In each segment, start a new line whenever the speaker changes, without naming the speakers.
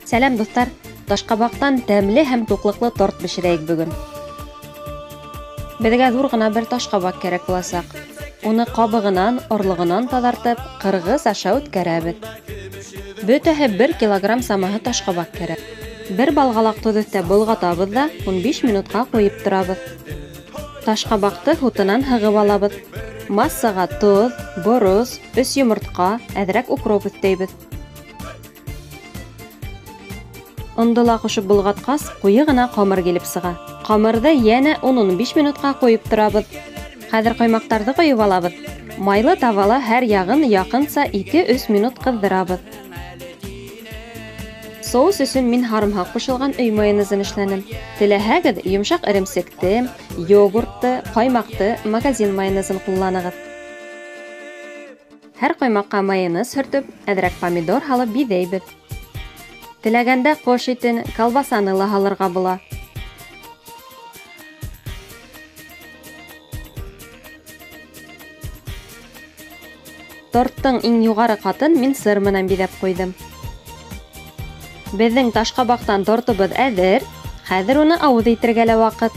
Сәлам дуҫтар, ташҡабаҡтан тәмле һәм туҡлыҡлы торт бешерәйек бөгөн. Беҙгә ҙур ғына бер ташҡабаҡ кәрәк буласаҡ. Уны ҡабығынан, орлоғонан таҙартып, ҡырғыс аша үткәрәбеҙ. Бөтәһе 1 килограмм самаһы ташҡабаҡ кәрәк. Бер балғалаҡ тоҙ өҫтә болғатабыҙ да 15 минутҡа ҡуйып торабыҙ. Ташҡабаҡты һутынан һығып алабыҙ. Массаға тоҙ, борос, 3 йомортҡа, әҙерәк укроп өҫтәйбеҙ. Онды ла ҡушып болғатҡас, ҡуйы ғына ҡамыр килеп сыға. Ҡамырҙы йәнә 10-15 минутҡа ҡуйып торабыҙ. Хәҙер ҡоймаҡтарҙы ҡойоп алабыҙ. Майлы тавала һәр яғын яҡынса 2-3 минут ҡыҙҙырабыҙ. Соус өсөн мин һарымһаҡ ҡушылған өй майонезын эшләнем. Теләһәгеҙ, йомшаҡ эремсекте, йогуртты, ҡаймаҡты, магазин майонезын ҡулланығыҙ. Һәр ҡоймаҡҡа майонез һөртөп, әҙерәк помидор һалып биҙәйбеҙ. Теләгәндә ҡош итен, колбасаны ла һалырға була. Торттың иң юғары ҡатын мин сыр менән биҙәп ҡуйҙым. Беҙҙең ташҡабаҡтан тортобоҙ әҙер, хәҙер уны ауыҙ итергә лә ваҡыт.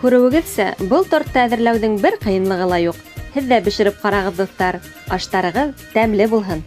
Күреүегеҙсә, был тортты әҙерләүҙең бер ҡыйынлығы ла юҡ. Һеҙ ҙә бешереп ҡарағыҙ, дуҫтар. Аштарығыҙ тәмле булһын.